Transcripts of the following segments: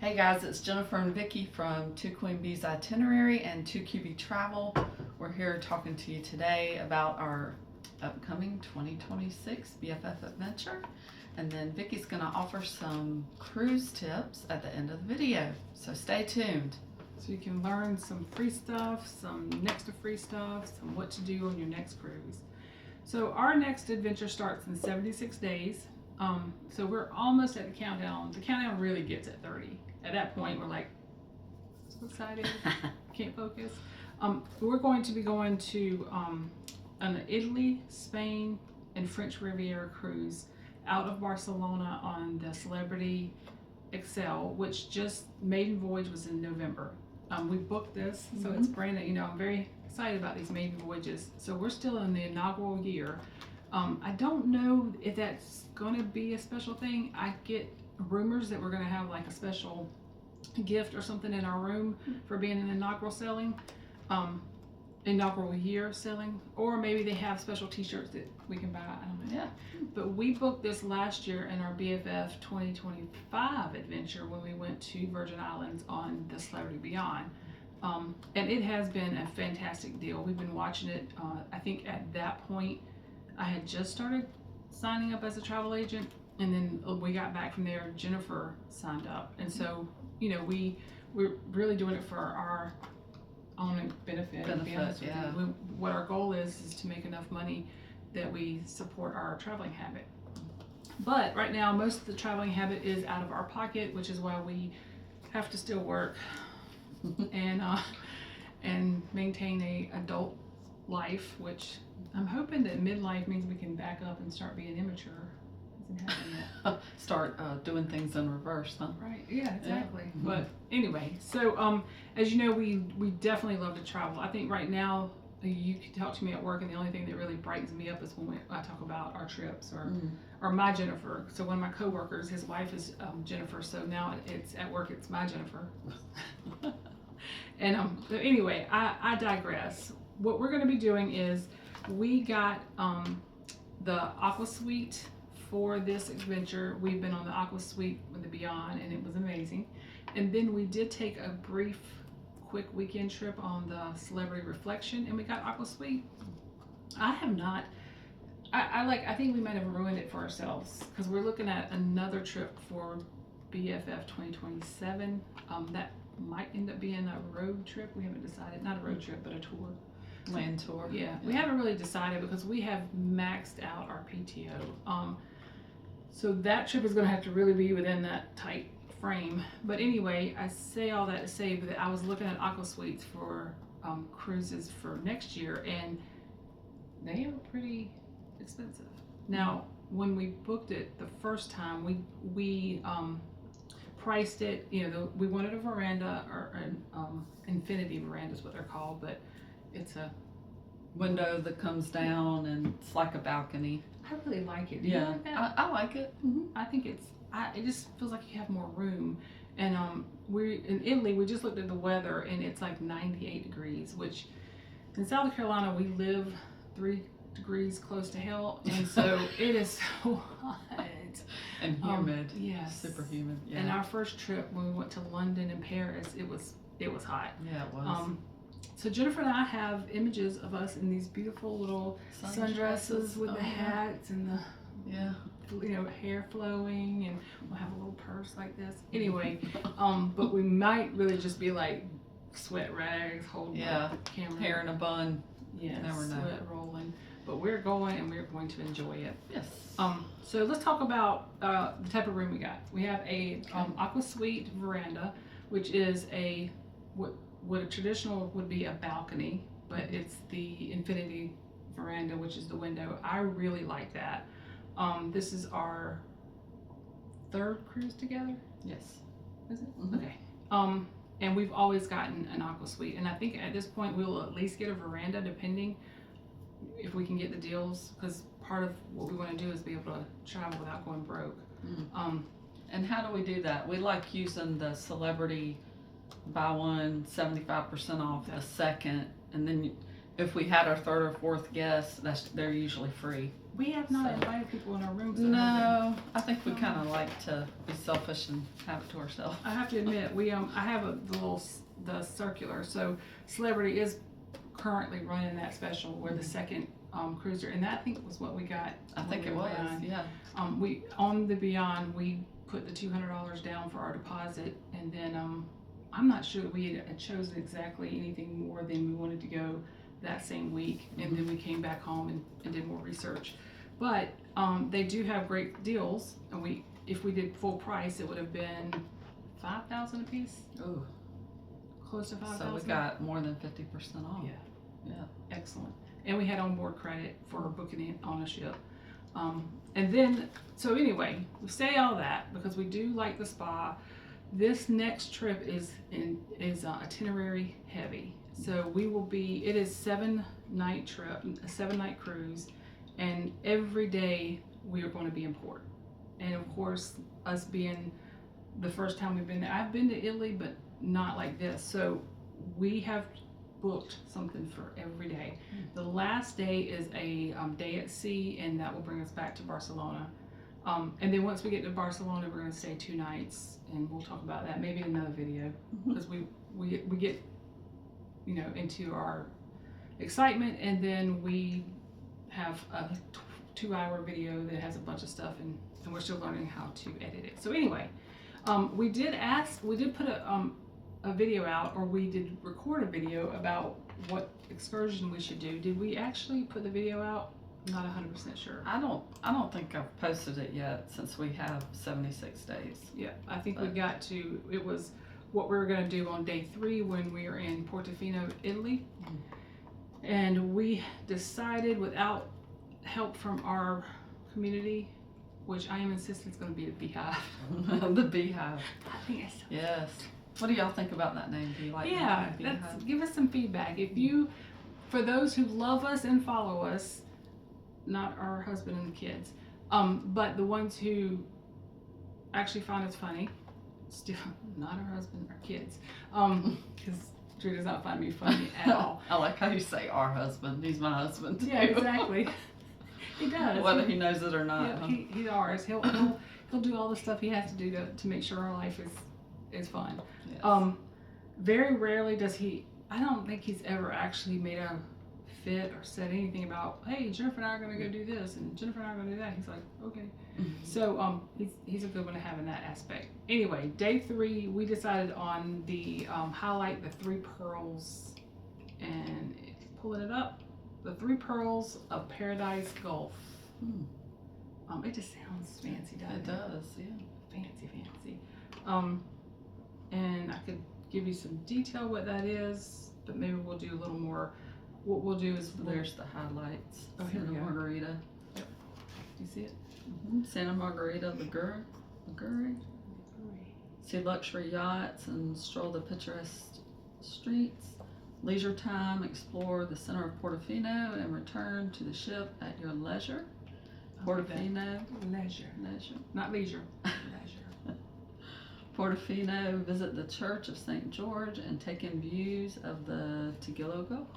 Hey guys, it's Jennifer and Vicki from Two Queen Bees Itinerary and 2QB Travel. We're here talking to you today about our upcoming 2026 BFF adventure. And then Vicki's going to offer some cruise tips at the end of the video. So stay tuned. So you can learn some free stuff, some next to free stuff, some what to do on your next cruise. So our next adventure starts in 76 days. So we're almost at the countdown. The countdown really gets at 30. At that point, we're like, so excited, can't focus. We're going to be going to an Italy, Spain, and French Riviera cruise out of Barcelona on the Celebrity Excel, which just maiden voyage was in November. We booked this, so it's brand new. You know, I'm very excited about these maiden voyages. So we're still in the inaugural year. I don't know if that's going to be a special thing. I get rumors that we're going to have like a special gift or something in our room for being an inaugural year selling, or maybe they have special t-shirts that we can buy. I don't know. Yeah. But we booked this last year in our BFF 2025 adventure when we went to Virgin Islands on the Celebrity Beyond. And it has been a fantastic deal. We've been watching it. I think at that point I had just started signing up as a travel agent, and then we got back from there. Jennifer signed up, and so you know we're really doing it for our own benefit. To be honest with you. What our goal is to make enough money that we support our traveling habit. But right now, most of the traveling habit is out of our pocket, which is why we have to still work and maintain a adult life, which I'm hoping that midlife means we can back up and start being immature. Hasn't happened yet. Start doing things in reverse, huh? Right. Yeah, exactly. Yeah. But anyway, so as you know, we definitely love to travel. I think right now you can talk to me at work, and the only thing that really brightens me up is when I talk about our trips or my Jennifer. So one of my coworkers, his wife is Jennifer. So now it's at work. It's my Jennifer. And so anyway, I digress. What we're going to be doing is we got the Aqua Suite for this adventure. We've been on the Aqua Suite with the Beyond, and it was amazing. And then we did take a brief, quick weekend trip on the Celebrity Reflection, and we got Aqua Suite. I have not. I think we might have ruined it for ourselves because we're looking at another trip for BFF 2027. That might end up being a road trip. We haven't decided. Not a road trip, but a tour. Land tour. Yeah, we haven't really decided because we have maxed out our PTO. So that trip is going to have to really be within that tight frame. But anyway, I say all that to say that I was looking at Aqua Suites for cruises for next year, and they are pretty expensive. Now, when we booked it the first time, we priced it. You know, we wanted a veranda or an infinity veranda is what they're called, but it's a window that comes down and it's like a balcony. I really like it. Do you like that? I like it. I think it just feels like you have more room. And we're in Italy. We just looked at the weather, and it's like 98 degrees, which in South Carolina we live 3 degrees close to hell, and so it is so hot and humid. Yes, super humid. Yeah. And our first trip when we went to London and Paris, it was hot. Yeah, it was. So Jennifer and I have images of us in these beautiful little sundresses with the hats and the hair flowing, and we'll have a little purse like this. Anyway, but we might really just be like sweat rags holding the camera, hair in a bun. Yeah, never know. Sweat rolling. But we're going, and we're going to enjoy it. Yes. So let's talk about the type of room we got. We have a Aqua Suite veranda, which is what a traditional would be a balcony, but it's the infinity veranda, which is the window. I really like that. This is our third cruise together. Yes. Is it? Okay. And we've always gotten an Aqua Suite, and I think at this point we'll at least get a veranda, depending if we can get the deals, because part of what we want to do is be able to travel without going broke. And how do we do that? We like using the Celebrity buy one 75% off the second, and then if we had our third or fourth guest, they're usually free. We have not So- invited people in our rooms. No, I think we kind of like to be selfish and have it to ourselves. I have to admit, I have the circular. So Celebrity is currently running that special. We're the second cruiser, and that I think was what we got. I think it when we was, were Beyond. yeah. We on the Beyond, we put the $200 down for our deposit, and then I'm not sure we had chosen exactly anything more than we wanted to go that same week, and then we came back home and did more research. But they do have great deals, and if we did full price, it would have been $5,000 a piece, Ooh, close to $5,000. so we got more than 50% off. Yeah. Yeah. Excellent. And we had onboard credit for booking it on a ship. And then, so anyway, we say all that because we do like the spa. This next trip is itinerary heavy. So it is 7-night trip, a 7-night cruise, and every day we are going to be in port. And of course, us being the first time we've been there, I've been to Italy, but not like this. So we have booked something for every day. The last day is a day at sea, and that will bring us back to Barcelona. And then once we get to Barcelona, we're going to stay 2 nights, and we'll talk about that maybe in another video, because we get into our excitement, and then we have a 2-hour video that has a bunch of stuff, and we're still learning how to edit it. So anyway, we did put a video out, or we did record a video about what excursion we should do. Did we actually put the video out? I'm not 100% sure. I don't think I've posted it yet, since we have 76 days. Yeah, I think we got to, it was what we were going to do on day 3 when we were in Portofino, Italy. And we decided, without help from our community, which I am insisting is going to be the Beehive. The Beehive. I think it's so Yes. What do y'all think about that name? Do you like yeah, the Beehive? give us some feedback. For those who love us and follow us, not our husband and the kids, but the ones who actually find us funny, still not our husband, our kids, because Drew does not find me funny at all. I like how you say our husband. He's my husband too. Yeah, exactly. He does. Whether he knows it or not. Yeah, Huh? he's ours. He'll do all the stuff he has to do to make sure our life is fun. Yes. Very rarely does he. I don't think he's ever actually made a fit or said anything about, hey, Jennifer and I are going to go do this, and Jennifer and I are going to do that. He's like, okay. So he's a good one to have in that aspect. Anyway, day 3, we decided on the highlight the 3 pearls, and pulling it up, the 3 pearls of Paradise Gulf. It just sounds fancy, doesn't it? It does, yeah. Fancy. And I could give you some detail what that is, but maybe we'll do a little more. What we'll do is There's the highlights. Oh, here we Santa go. Margarita. Do you see it? Santa Margarita Ligure. See luxury yachts and stroll the picturesque streets. Leisure time, explore the center of Portofino and return to the ship at your leisure. Portofino. Leisure, Leisure. not leisure. Leisure. Portofino, visit the Church of St. George and take in views of the Tigillo Gulf.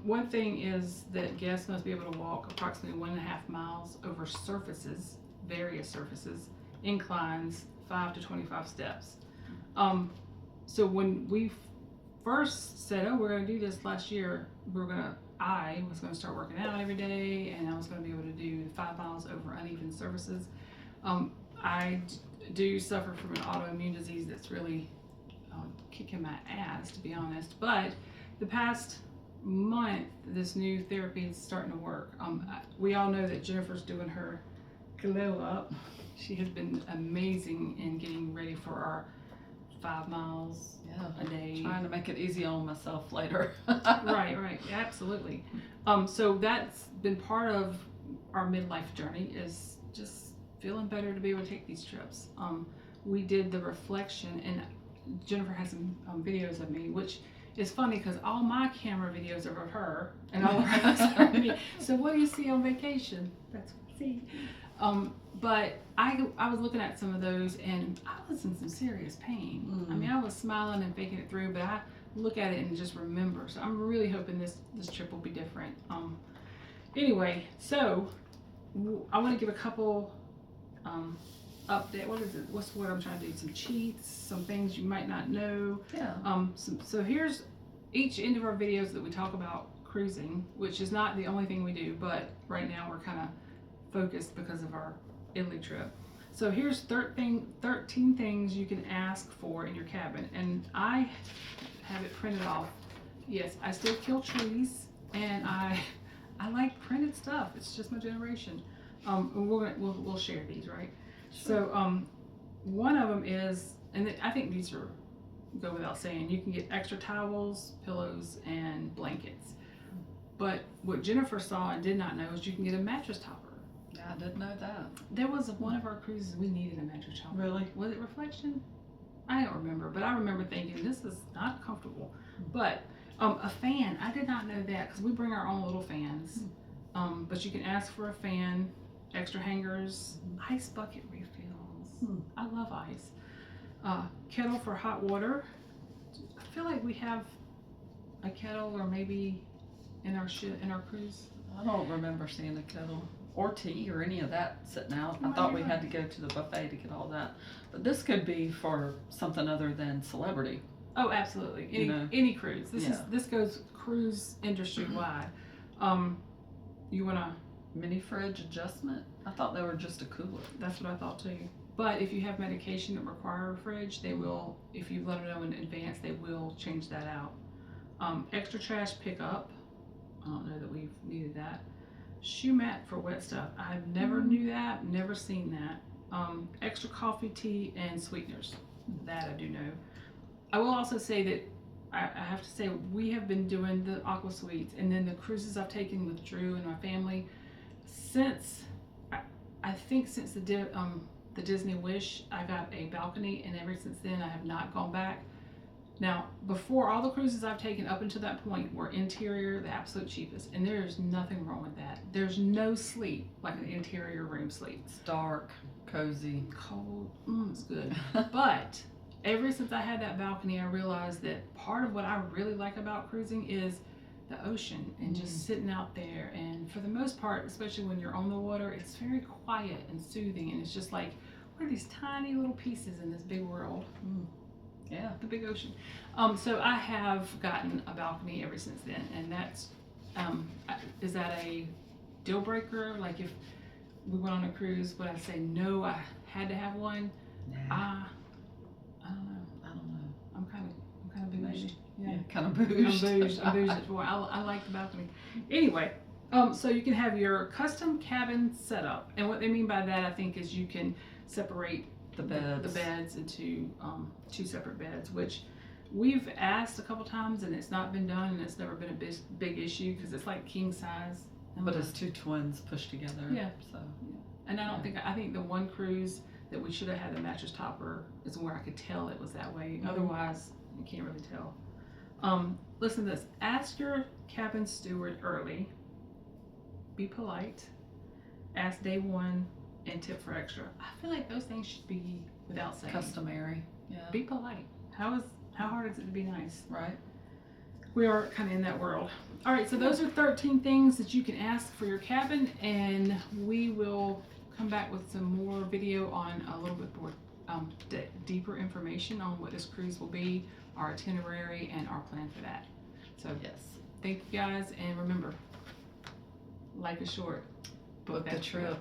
One thing is that guests must be able to walk approximately 1.5 miles over surfaces, various surfaces, inclines, 5 to 25 steps. So when we first said, oh, we're going to do this last year, I was going to start working out every day, and I was going to be able to do 5 miles over uneven surfaces. I do suffer from an autoimmune disease that's really kicking my ass, to be honest. But the past month, this new therapy is starting to work. We all know that Jennifer's doing her glow up. She has been amazing in getting ready for our 5 miles a day. Trying to make it easy on myself later. Right, absolutely. So that's been part of our midlife journey, is just feeling better to be able to take these trips. We did the reflection, and Jennifer has some videos of me, which is funny because all my camera videos are of her, and all of hers are of me. So what do you see on vacation? That's what I see. But I was looking at some of those, and I was in some serious pain. I mean, I was smiling and faking it through, but I look at it and just remember. So I'm really hoping this trip will be different. Anyway, so I want to give a couple update. What is it? What's the word I'm trying to do? Some cheats, some things you might not know. Yeah. So here's each end of our videos that we talk about cruising, which is not the only thing we do, but right now we're kind of focused because of our Italy trip. So here's 13 things you can ask for in your cabin, and I have it printed off. Yes, I still kill trees, and I like printed stuff. It's just my generation. We'll share these, right? Sure. So one of them is, and I think these go without saying, you can get extra towels, pillows, and blankets. But what Jennifer saw and did not know is you can get a mattress topper. Yeah, I didn't know that. There was one of our cruises we needed a mattress topper. Really? Was it Reflection? I don't remember, but I remember thinking this is not comfortable. But a fan, I did not know that because we bring our own little fans. But you can ask for a fan, extra hangers, ice bucket refills. I love ice. Kettle for hot water. I feel like we have a kettle, or maybe in our cruise. I don't remember seeing a kettle or tea or any of that sitting out. I Might thought be we right. had to go to the buffet to get all that. But this could be for something other than celebrity. Oh, absolutely. Any cruise. This goes cruise industry wide. You wanna? Mini fridge adjustment? I thought they were just a cooler. That's what I thought too. But if you have medication that require a fridge, they will. If you let them know in advance, they will change that out. Extra trash pickup. I don't know that we've needed that. Shoe mat for wet stuff. I never knew that. Never seen that. Extra coffee, tea, and sweeteners. That I do know. I will also say that I have to say we have been doing the aqua suites, and then the cruises I've taken with Drew and my family since I think since the Disney Wish, I got a balcony, and ever since then I have not gone back. Now, before, all the cruises I've taken up until that point were interior, the absolute cheapest, and there's nothing wrong with that. There's no sleep like an interior room sleep. It's dark, cozy. Cold, it's good. But ever since I had that balcony, I realized that part of what I really like about cruising is the ocean and just sitting out there. And for the most part, especially when you're on the water, it's very quiet and soothing, and it's just like, we're these tiny little pieces in this big world. Yeah. The big ocean. So I have gotten a balcony ever since then, and that's is that a deal breaker? Like if we went on a cruise, would I say no, I had to have one? Nah. I don't know. I don't know. I'm kind of bouged. Yeah, kind of bouged. I'm bouged at 4. I like the balcony. Anyway, so you can have your custom cabin setup, and what they mean by that, I think, is you can separate The beds into 2 separate beds, which we've asked a couple times, and it's not been done, and it's never been a big issue because it's like king size. But it's 2 twins pushed together. Yeah. So. And I think the one cruise that we should have had the mattress topper is where I could tell it was that way. Otherwise, you can't really tell. Listen to this. Ask your cabin steward early. Be polite. Ask day 1 and tip for extra. I feel like those things should be without saying. Customary. Yeah. Be polite. How hard is it to be nice? Right. We are kind of in that world. All right, so those are 13 things that you can ask for your cabin, and we will come back with some more video on a little bit more deeper information on what this cruise will be, our itinerary, and our plan for that. So Yes. thank you guys, and remember, life is short. Book the trip.